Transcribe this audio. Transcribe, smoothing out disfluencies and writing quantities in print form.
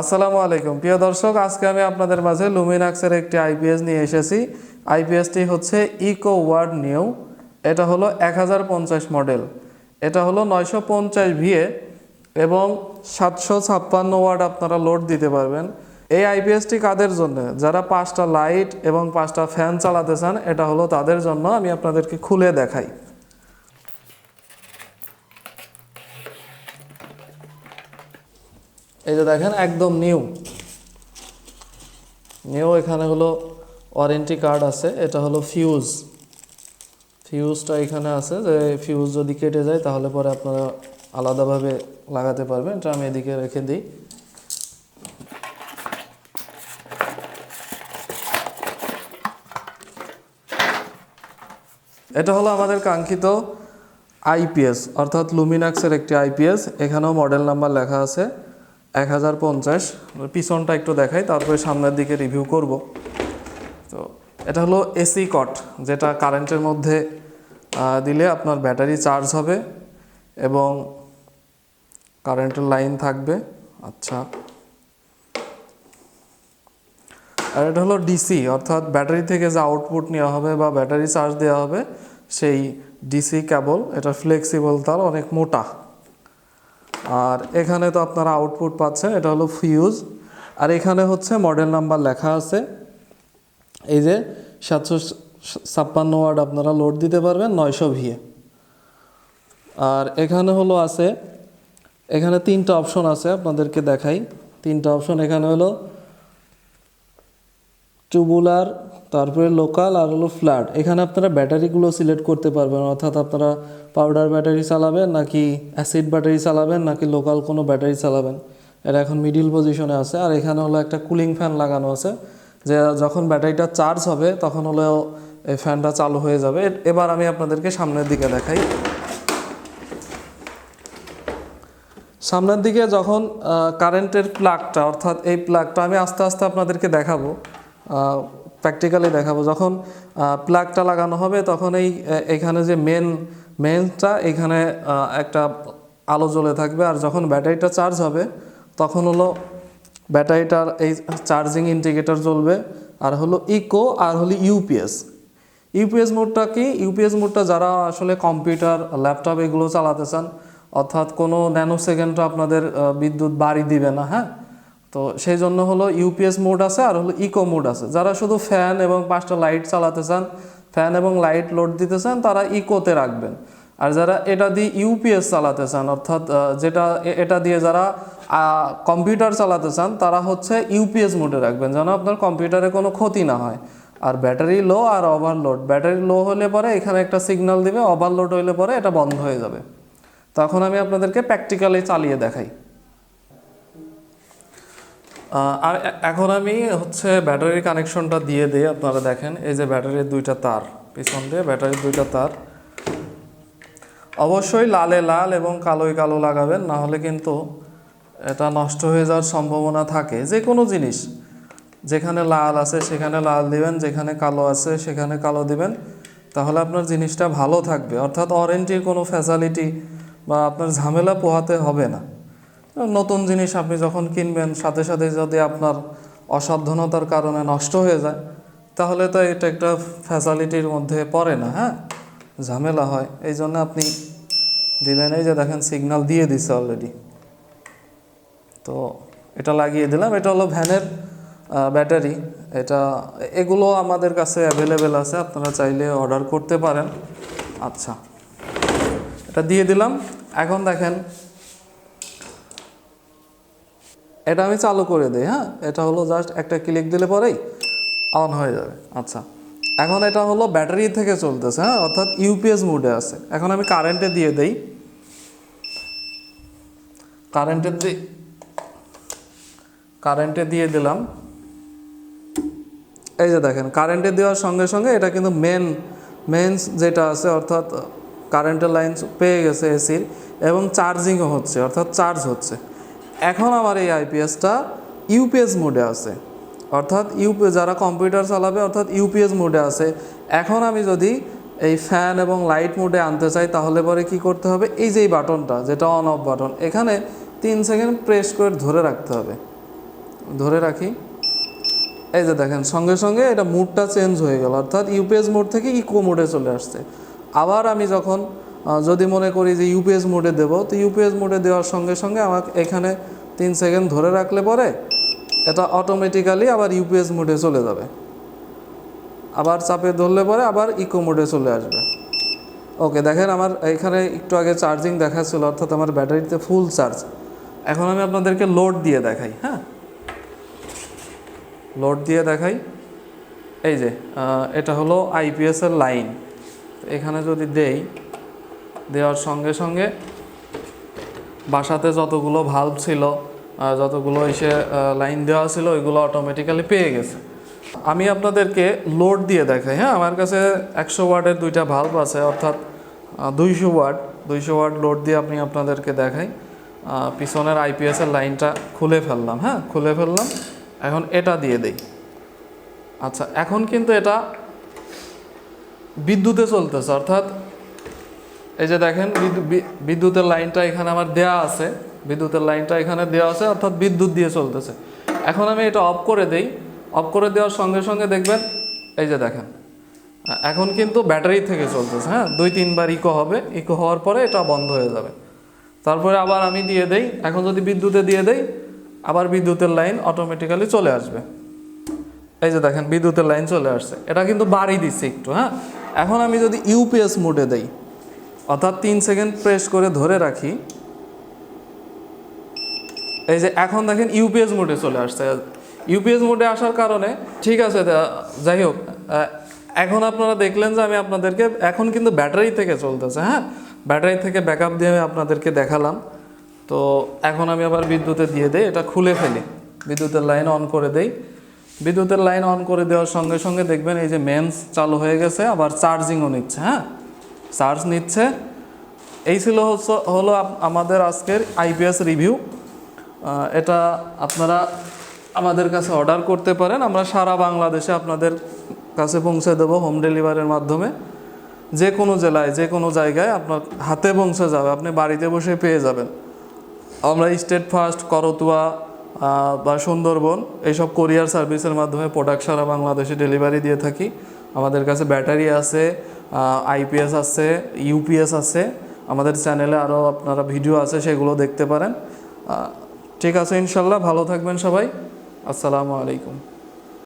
আসসালামু আলাইকুম প্রিয় দর্শক, আজকে আমি আপনাদের মাঝে লুমিনাক্সের একটি আইপিএস নিয়ে এসেছি। আইপিএসটি হচ্ছে ইকো ওয়ার্ড নিউ। এটা হলো 1050 মডেল। এটা হলো 950 ভিএ এবং 756 ওয়াট আপনারা লোড দিতে পারবেন। এই আইপিএসটি কাদের জন্য? যারা 5টা লাইট এবং 5টা ফ্যান চালাতে চান, এটা হলো তাদের জন্য। আমি আপনাদেরকে খুলে দেখাই। এই যে দেখেন, একদম নিউ। এখানে হলো ওয়ারেন্টি কার্ড আছে। এটা হলো ফিউজটা এখানে আছে, যে ফিউজ যদি কেটে যায় তাহলে পরে আপনারা আলাদাভাবে লাগাতে পারবেন। এটা আমি এদিকে রেখে দিই। এটা হলো আমাদের কাঙ্ক্ষিত আইপিএস, অর্থাৎ লুমিনাক্সের একটি আইপিএস। এখানেও মডেল নাম্বার লেখা আছে 1050। পিছনটা একটু দেখাই, তারপরে সামনের দিকে রিভিউ করব। তো এটা হলো এসি কট, যেটা কারেন্টের মধ্যে দিলে আপনার ব্যাটারি চার্জ হবে এবং কারেন্টের লাইন থাকবে। আচ্ছা, আর এটা হলো ডিসি, অর্থাৎ ব্যাটারি থেকে যে আউটপুট নেওয়া হবে বা ব্যাটারি চার্জ দেওয়া হবে সেই ডিসি কেবল। এটা ফ্লেক্সিবল, তার অনেক মোটা। আর এখানে তো আপনারা আউটপুট পাচ্ছেন। এটা হলো ফিউজ। আর এখানে হচ্ছে মডেল নাম্বার লেখা আছে। এই যে 756 ওয়াট আপনারা লোড দিতে পারবেন 900 ভিএ। আর এখানে হলো আছে, এখানে 3টা অপশন আছে, আপনাদেরকে দেখাই 3টা অপশন। এখানে হলো টিউবুলার, তারপরে লোকাল, আর হলো ফ্ল্যাট। এখানে আপনারা ব্যাটারিগুলো সিলেক্ট করতে পারবেন, অর্থাৎ আপনারা পাউডার ব্যাটারি চালাবেন নাকি অ্যাসিড ব্যাটারি চালাবেন নাকি লোকাল কোনো ব্যাটারি চালাবেন। এটা এখন মিডিল পজিশনে আছে। আর এখানে হলো একটা কুলিং ফ্যান লাগানো আছে, যে যখন ব্যাটারিটা চার্জ হবে তখন হলো এই ফ্যানটা চালু হয়ে যাবে। এবার আমি আপনাদেরকে সামনের দিকে দেখাই। সামনের দিকে যখন কারেন্টের প্লাগটা, অর্থাৎ এই প্লাগটা আমি আস্তে আস্তে আপনাদেরকে দেখাবো, প্র্যাকটিক্যালি দেখাবো। যখন প্লাগটা লাগানো হবে তখন এইখানে যে মেনটা, এখানে একটা আলো জ্বলে থাকবে। আর যখন ব্যাটারিটা চার্জ হবে তখন হলো ব্যাটারিটার এই চার্জিং ইন্ডিকেটর জ্বলবে। আর হলো ইকো, আর হলো ইউপিএস মোডটা কি? ইউপিএস মোডটা যারা আসলে কম্পিউটার, ল্যাপটপ এগুলো চালাতে চান, অর্থাৎ কোনো ন্যানো সেকেন্ডটা আপনাদের বিদ্যুৎ বাড়ি দিবে না, হ্যাঁ, তো সেই জন্য হলো ইউপিএস মোড আছে আর হলো ইকো মোড আছে। যারা শুধু ফ্যান এবং 5টা লাইট চালাতে চান, ফ্যান এবং লাইট লোড দিতে চান, তারা ইকোতে রাখবেন। আর যারা এটা দিয়ে ইউপিএস চালাতে চান, অর্থাৎ এটা দিয়ে যারা কম্পিউটার চালাতে চান, তারা হচ্ছে ইউপিএস মোডে রাখবেন, যেন আপনার কম্পিউটারে কোনো ক্ষতি না হয়। আর ব্যাটারি লো আর ওভারলোড, ব্যাটারি লো হলে পরে এখানে একটা সিগন্যাল দিবে, ওভারলোড হলে পরে এটা বন্ধ হয়ে যাবে। তখন আমি আপনাদেরকে প্র্যাকটিক্যালি চালিয়ে দেখাই। আর এখন আমি হচ্ছে ব্যাটারির কানেকশনটা দিয়ে দিই। আপনারা দেখেন, এই যে ব্যাটারির 2টা তার, পিছন দিয়ে ব্যাটারির 2টা তার। অবশ্যই লালে লাল এবং কালোয় কালো লাগাবেন, না হলে কিন্তু এটা নষ্ট হয়ে যাওয়ার সম্ভাবনা থাকে। যে কোনো জিনিস যেখানে লাল আছে সেখানে লাল দিবেন, যেখানে কালো আছে সেখানে কালো দিবেন, তাহলে আপনার জিনিসটা ভালো থাকবে। অর্থাৎ ওয়ারেন্টির কোনো ফ্যাসিলিটি বা আপনার ঝামেলা পোহাতে হবে না। নতুন জিনিস আপনি যখন কিনবেন, সাথে সাথে যদি আপনার অসাবধানতার কারণে নষ্ট হয়ে যায়, তাহলে তো এটা একটা ফ্যাসিলিটির মধ্যে পড়ে না, হ্যাঁ, ঝামেলা হয়। এই জন্য আপনি দিবেন। এই যে দেখেন, সিগন্যাল দিয়ে দিচ্ছে অলরেডি। তো এটা লাগিয়ে দিলাম। এটা হলো ভ্যানের ব্যাটারি। এগুলো আমাদের কাছে অ্যাভেলেবেল আছে, আপনারা চাইলে অর্ডার করতে পারেন। আচ্ছা, এটা দিয়ে দিলাম। এখন দেখেন, এটা আমি চালু করে দিই, হ্যাঁ। এটা হলো জাস্ট একটা ক্লিক দিলে পরেই অন হয়ে যাবে। আচ্ছা, এখন এটা হলো ব্যাটারি থেকে চলতেছে, হ্যাঁ, অর্থাৎ ইউপিএস মোডে আছে। এখন আমি কারেন্টে দিয়ে দেই। কারেন্টে দিয়ে দিলাম। এই যে দেখেন, কারেন্টে দেওয়ার সঙ্গে সঙ্গে এটা কিন্তু মেন্স যেটা আছে, অর্থাৎ কারেন্টের লাইন পেয়ে গেছে এসির, এবং চার্জিংও হচ্ছে, অর্থাৎ চার্জ হচ্ছে। এখন আমার এই আইপিএসটা ইউপিএস মোডে আছে, অর্থাৎ যারা কম্পিউটার চালাবে, অর্থাৎ ইউপিএস মোডে আছে। এখন আমি যদি এই ফ্যান এবং লাইট মোডে আনতে চাই, তাহলে পরে কি করতে হবে? এই যে এই বাটনটা, যেটা অন অফ বাটন, এখানে 3 সেকেন্ড প্রেস করে ধরে রাখতে হবে। ধরে রাখি, এই যে দেখেন সঙ্গে সঙ্গে এটা মুডটা চেঞ্জ হয়ে গেল, অর্থাৎ ইউপিএস মোড থেকে ইকো মোডে চলে আসছে। আবার আমি যখন যদি মনে করি যে ইউপিএস মোডে দেব, তো ইউপিএস মোডে দেওয়ার সঙ্গে সঙ্গে আমাকে এখানে 3 সেকেন্ড ধরে রাখলে পরে এটা অটোমেটিক্যালি আবার ইউপিএস মোডে চলে যাবে, আবার চাপে ধরলে পরে আবার ইকো মোডে চলে আসবে। ওকে, দেখেন আমার এখানে একটু আগে চার্জিং দেখাচ্ছিল, অর্থাৎ আমার ব্যাটারিতে ফুল চার্জ। এখন আমি আপনাদেরকে লোড দিয়ে দেখাই। হ্যাঁ, লোড দিয়ে দেখাই। এই যে এটা হলো আইপিএসের লাইন, এখানে যদি দেওয়ার সঙ্গে সঙ্গে বাসাতে যতগুলো ভাল্ব ছিল, যতগুলো এসে লাইন দেওয়া ছিল, ওইগুলো অটোমেটিক্যালি পেয়ে গেছে। আমি আপনাদেরকে লোড দিয়ে দেখাই। হ্যাঁ, আমার কাছে 100 ওয়াটের 2টা ভাল্ব আছে, অর্থাৎ 200 ওয়াট লোড দিয়ে আমি আপনাদেরকে দেখাই। পিছনের আইপিএসের লাইনটা খুলে ফেললাম। হ্যাঁ, খুলে ফেললাম। এখন এটা দিয়ে দেই। আচ্ছা, এখন কিন্তু এটা বিদ্যুতে চলতেছে, অর্থাৎ এই যে দেখেন বিদ্যুতের লাইনটা এখানে আমার দেয়া আছে, বিদ্যুতের লাইনটা এখানে দেওয়া আছে, অর্থাৎ বিদ্যুৎ দিয়ে চলতেছে। এখন আমি এটা অফ করে দেই। অফ করে দেওয়ার সঙ্গে সঙ্গে দেখবেন এই যে দেখেন এখন কিন্তু ব্যাটারি থেকে চলতেছে। হ্যাঁ, 2-3 বার ইকো হবে, ইকো হওয়ার পরে এটা বন্ধ হয়ে যাবে। তারপরে আবার আমি দিয়ে দেই। এখন যদি বিদ্যুতে দিয়ে দেই, আবার বিদ্যুতের লাইন অটোমেটিক্যালি চলে আসবে। এই যে দেখেন বিদ্যুতের লাইন চলে আসছে, এটা কিন্তু বাড়ি দিচ্ছে একটু। হ্যাঁ, এখন আমি যদি ইউপিএস মোডে দেই, অর্থাৎ 3 সেকেন্ড প্রেস করে ধরে রাখি, এই যে এখন দেখেন ইউপিএস মোডে চলে আসছে। ইউপিএস মোডে আসার কারণে ঠিক আছে, যাই হোক, এখন আপনারা দেখলেন যে আমি আপনাদেরকে এখন কিন্তু ব্যাটারি থেকে চলতেছে। হ্যাঁ, ব্যাটারি থেকে ব্যাকআপ দিয়ে আমি আপনাদেরকে দেখালাম। তো এখন আমি আবার বিদ্যুতে দিয়ে দেই, এটা খুলে ফেলি, বিদ্যুতের লাইন অন করে দেই। বিদ্যুতের লাইন অন করে দেওয়ার সঙ্গে সঙ্গে দেখবেন এই যে মেন্স চালু হয়ে গেছে, আবার চার্জিংও নিচ্ছে। হ্যাঁ, চার্জ নিচ্ছে। এই ছিল হলো আমাদের আজকের আইপিএস রিভিউ। এটা আপনারা আমাদের কাছে অর্ডার করতে পারেন, আমরা সারা বাংলাদেশে আপনাদের কাছে পৌঁছে দেবো হোম ডেলিভারির মাধ্যমে। যে কোনো জেলায়, যে কোনো জায়গায় আপনার হাতে পৌঁছে যাবে, আপনি বাড়িতে বসে পেয়ে যাবেন। আমরা স্টেট ফার্স্ট, করতোয়া বা সুন্দরবন এইসব কোরিয়ার সার্ভিসের মাধ্যমে প্রোডাক্ট সারা বাংলাদেশে ডেলিভারি দিয়ে থাকি। আমাদের কাছে ব্যাটারি আছে, আইপিএস আছে, ইউপিএস আছে। আমাদের চ্যানেলে আরও আপনারা ভিডিও আছে, সেগুলো দেখতে পারেন। ঠিক আছে, ইনশাল্লাহ ভালো থাকবেন সবাই। আসসালামু আলাইকুম।